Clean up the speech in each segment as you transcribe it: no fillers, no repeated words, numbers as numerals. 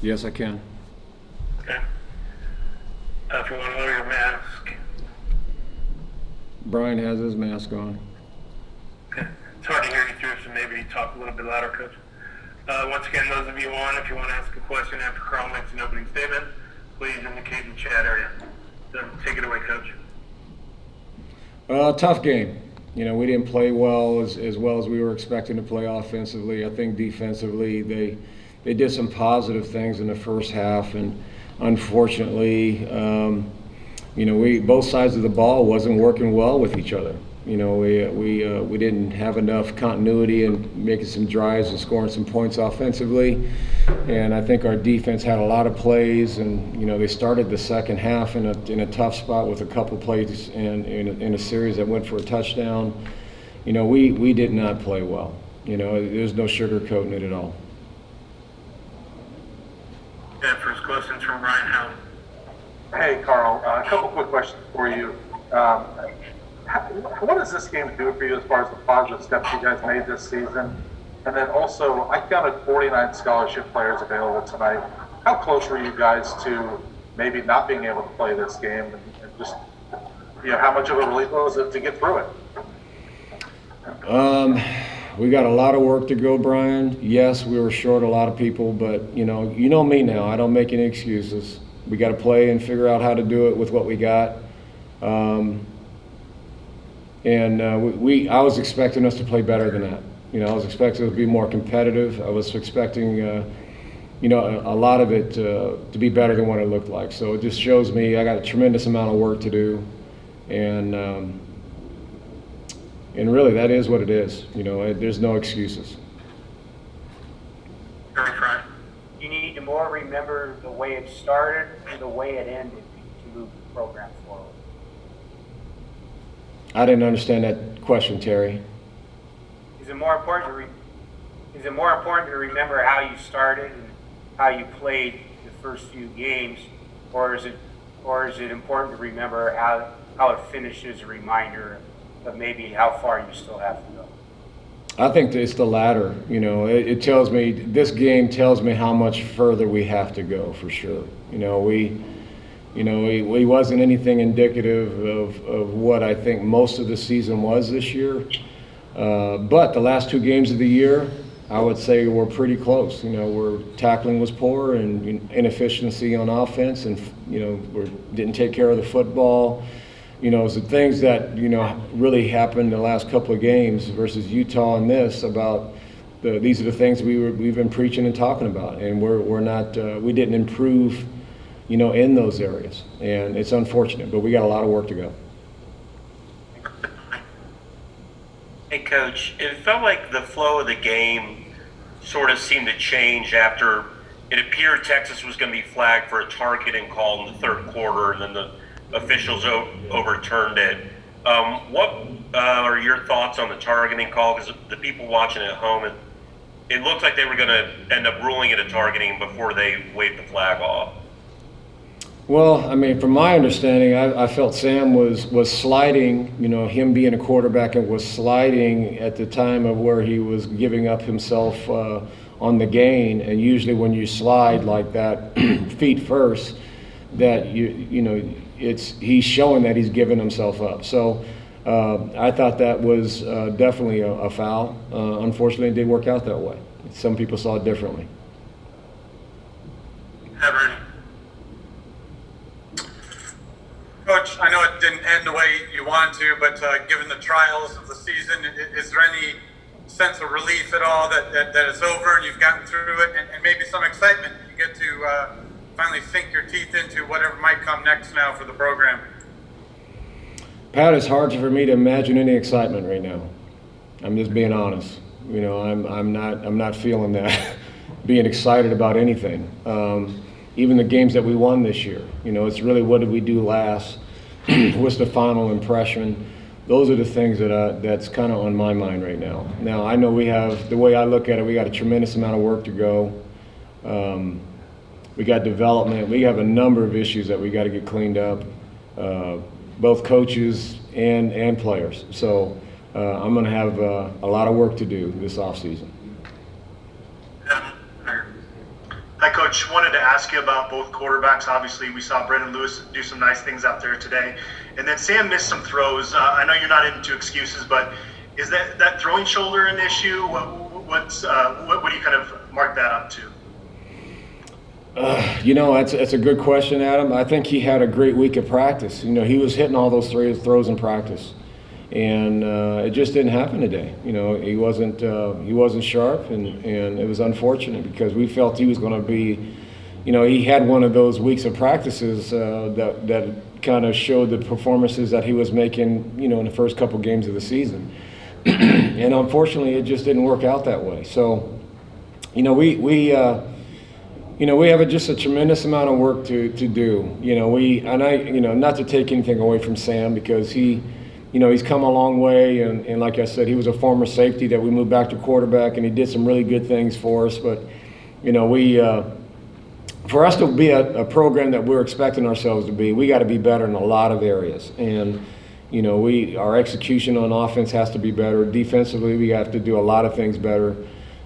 Yes, I can. Okay. If you want to lower your mask. Brian has his mask on. Okay. It's hard to hear you through, so maybe talk a little bit louder, Coach. Once again, those of you on, if you want to ask a question after Karl makes an opening statement, please indicate in the chat area. So take it away, Coach. Tough game. You know, we didn't play well as we were expecting to play offensively. I think defensively they did some positive things in the first half, and unfortunately, you know, both sides of the ball wasn't working well with each other. You know, we didn't have enough continuity in making some drives and scoring some points offensively, and I think our defense had a lot of plays, and you know, they started the second half in a tough spot with a couple plays in a series that went for a touchdown. You know, we did not play well. You know, there's no sugarcoating it at all. Yeah, first question's from Brian Howard. Hey, Karl, a couple quick questions for you. What does this game do for you as far as the positive steps you guys made this season? And then also, I counted 49 scholarship players available tonight. How close were you guys to maybe not being able to play this game? And just, you know, how much of a relief was it to get through it? We got a lot of work to go, Brian. Yes, we were short a lot of people, but you know me now. I don't make any excuses. We got to play and figure out how to do it with what we got. I was expecting us to play better than that. You know, I was expecting us to be more competitive. I was expecting, you know, a lot of it to be better than what it looked like. So it just shows me I got a tremendous amount of work to do, and really that is what it is. You know, there's no excuses. Very Fry. You need to more remember the way it started and the way it ended to move the program forward. I didn't understand that question, Terry. Is it more important to remember how you started and how you played the first few games, or is it important to remember how it finishes a reminder of maybe how far you still have to go? I think it's the latter. You know, it tells me, this game tells me how much further we have to go for sure. You know, we wasn't anything indicative of what I think most of the season was this year. But the last two games of the year, I would say we're pretty close. You know, where tackling was poor and inefficiency on offense, and you know, we didn't take care of the football. You know, the things that, you know, really happened the last couple of games versus Utah and this about these are the things we've been preaching and talking about, and we didn't improve, you know, in those areas, and it's unfortunate, but we got a lot of work to go. Hey, Coach, it felt like the flow of the game sort of seemed to change after it appeared Texas was going to be flagged for a targeting call in the third quarter, and then the officials overturned it. What are your thoughts on the targeting call? Because the people watching at home, it looked like they were going to end up ruling it a targeting before they waved the flag off. Well, I mean, from my understanding, I felt Sam was sliding, you know, him being a quarterback, and was sliding at the time of where he was giving up himself on the gain. And usually when you slide like that, feet first, that you know, he's showing that he's giving himself up. So I thought that was definitely a foul. Unfortunately, it didn't work out that way. Some people saw it differently. Everett. Coach, I know it didn't end the way you wanted to, but given the trials of the season, is there any sense of relief at all that it's over and you've gotten through it, and maybe some excitement you get to finally sink your teeth into whatever might come next now for the program? Pat, it's hard for me to imagine any excitement right now. I'm just being honest. You know, I'm not feeling that, being excited about anything. Even the games that we won this year, you know, it's really what did we do last? What's the final impression? Those are the things that's kind of on my mind right now. Now, I know we have, the way I look at it, we got a tremendous amount of work to go. We got development. We have a number of issues that we got to get cleaned up, both coaches and players. So I'm going to have a lot of work to do this offseason. Hi, Coach. Coach, wanted to ask you about both quarterbacks. Obviously, we saw Brendan Lewis do some nice things out there today. And then Sam missed some throws. I know you're not into excuses, but is that throwing shoulder an issue? What do you kind of mark that up to? That's a good question, Adam. I think he had a great week of practice. He was hitting all those throws in practice, and it just didn't happen today. He wasn't sharp, and it was unfortunate because we felt he was going to be. He had one of those weeks of practices that kind of showed the performances that he was making, in the first couple games of the season, and unfortunately, it just didn't work out that way. So, we have just a tremendous amount of work to do. Not to take anything away from Sam because he's come a long way, and like I said, he was a former safety that we moved back to quarterback, and he did some really good things for us. But, for us to be a program that we're expecting ourselves to be, we got to be better in a lot of areas. And, our execution on offense has to be better. Defensively, we have to do a lot of things better.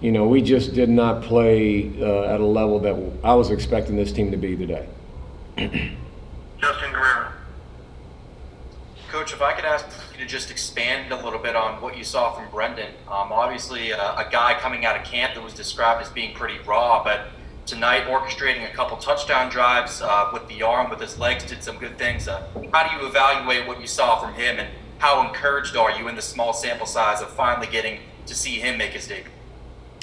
We just did not play at a level that I was expecting this team to be today. Justin Guerrero. Coach, if I could ask you to just expand a little bit on what you saw from Brendan. Obviously, a guy coming out of camp that was described as being pretty raw, but tonight orchestrating a couple touchdown drives with the arm, with his legs, did some good things. How do you evaluate what you saw from him, and how encouraged are you in the small sample size of finally getting to see him make his debut?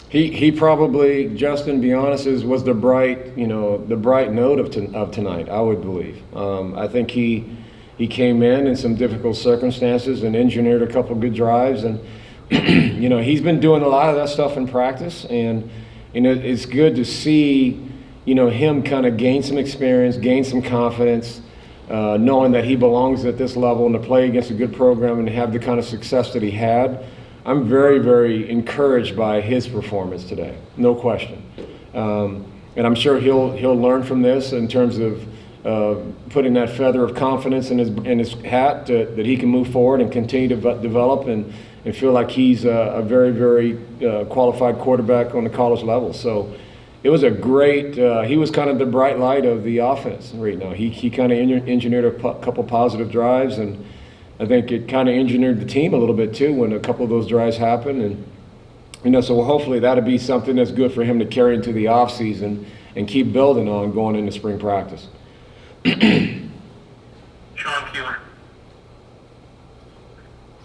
He probably, Justin, be honest, was the bright note of tonight, I would believe. I think he came in some difficult circumstances and engineered a couple good drives, and he's been doing a lot of that stuff in practice, and it's good to see him kind of gain some experience, gain some confidence, knowing that he belongs at this level and to play against a good program and have the kind of success that he had. I'm very, very encouraged by his performance today, no question. And I'm sure he'll learn from this in terms of putting that feather of confidence in his hat that he can move forward and continue to develop and feel like he's a very, very qualified quarterback on the college level. So it was a great. He was kind of the bright light of the offense right now. He kind of engineered a couple positive drives, and I think it kind of engineered the team a little bit too when a couple of those drives happened. And, so hopefully that'll be something that's good for him to carry into the offseason and keep building on going into spring practice. Sean Keeler.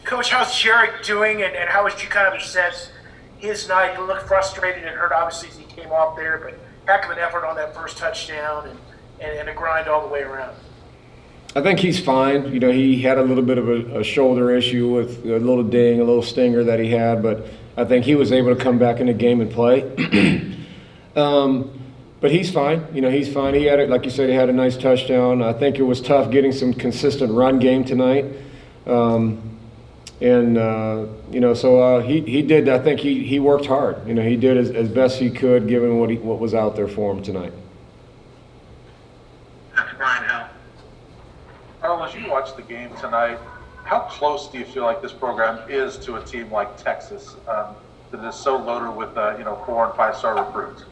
Coach, how's Jarek doing, and how would you kind of assess his night? He looked frustrated and hurt, obviously, as he came off there, but heck of an effort on that first touchdown and a grind all the way around. I think he's fine. He had a little bit of a shoulder issue with a little ding, a little stinger that he had, but I think he was able to come back in the game and play. But he's fine. He's fine. He had it, like you said, he had a nice touchdown. I think it was tough getting some consistent run game tonight. So he did. I think he worked hard. He did as best he could given what was out there for him tonight. That's Brian Hill. Karl, as you watch the game tonight, how close do you feel like this program is to a team like Texas that is so loaded with 4- and 5-star recruits?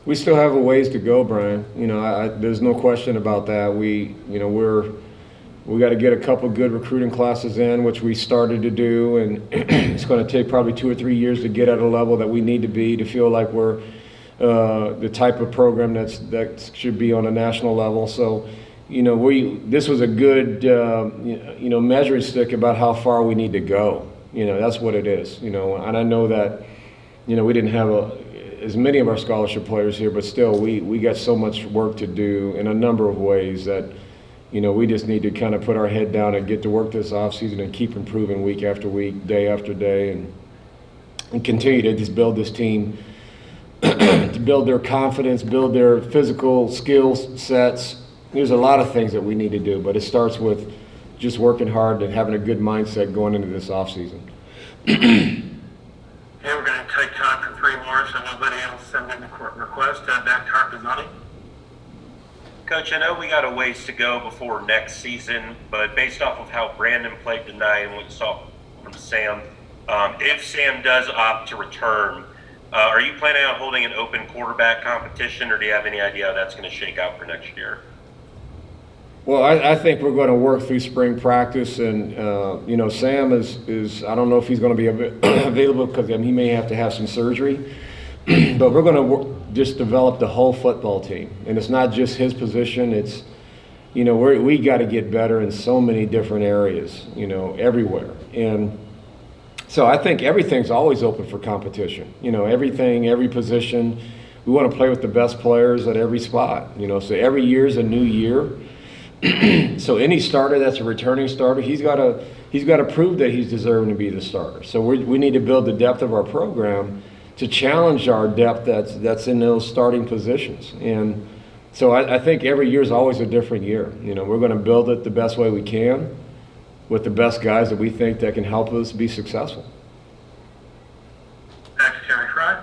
We still have a ways to go, Brian. There's no question about that. We got to get a couple good recruiting classes in, which we started to do, and it's going to take probably 2 or 3 years to get at a level that we need to be to feel like we're the type of program that should be on a national level. So, this was a good measuring stick about how far we need to go. That's what it is. And I know that we didn't have as many of our scholarship players here, but still we got so much work to do in a number of ways that we just need to kind of put our head down and get to work this offseason and keep improving week after week, day after day, and continue to just build this team, to build their confidence, build their physical skill sets. There's a lot of things that we need to do, but it starts with just working hard and having a good mindset going into this offseason. Okay, we're going to take time for 3 more, so nobody else send in the court request. Back to Harpazani. Coach, I know we got a ways to go before next season, but based off of how Brandon played tonight and what you saw from Sam, if Sam does opt to return, Are you planning on holding an open quarterback competition, or do you have any idea how that's going to shake out for next year? Well, I think we're going to work through spring practice, and Sam is I don't know if he's going to be available because he may have to have some surgery, but we're going to just develop the whole football team, and it's not just his position. It's we got to get better in so many different areas, everywhere, and so I think everything's always open for competition. Everything, every position, we want to play with the best players at every spot. So every year's a new year. So any starter that's a returning starter, he's got to prove that he's deserving to be the starter. So we need to build the depth of our program to challenge our depth that's in those starting positions. And so I think every year is always a different year. We're going to build it the best way we can with the best guys that we think that can help us be successful. Next, Terry Fry.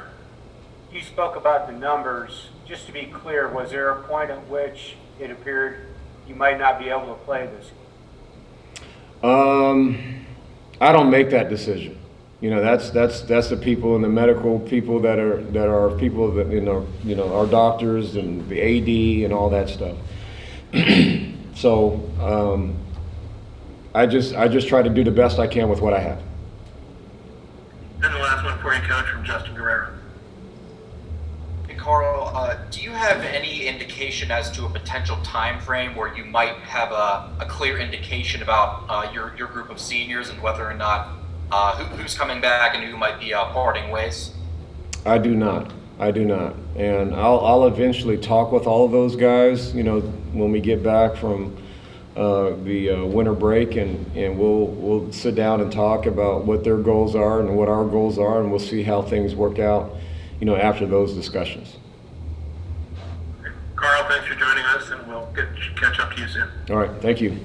You spoke about the numbers. Just to be clear, was there a point at which it appeared you might not be able to play this game? I don't make that decision. That's the people and the medical people that are people that our doctors and the AD and all that stuff. So I just try to do the best I can with what I have. And the last one for you, Coach, from Justin Guerrero. Hey, Carl, do you have any indication as to a potential time frame where you might have a clear indication about your group of seniors and whether or not who's coming back and who might be parting ways? I do not, and I'll eventually talk with all of those guys. When we get back from the winter break, and we'll sit down and talk about what their goals are and what our goals are, and we'll see how things work out. After those discussions. Carl, thanks for joining us, and we'll catch up to you soon. All right, thank you.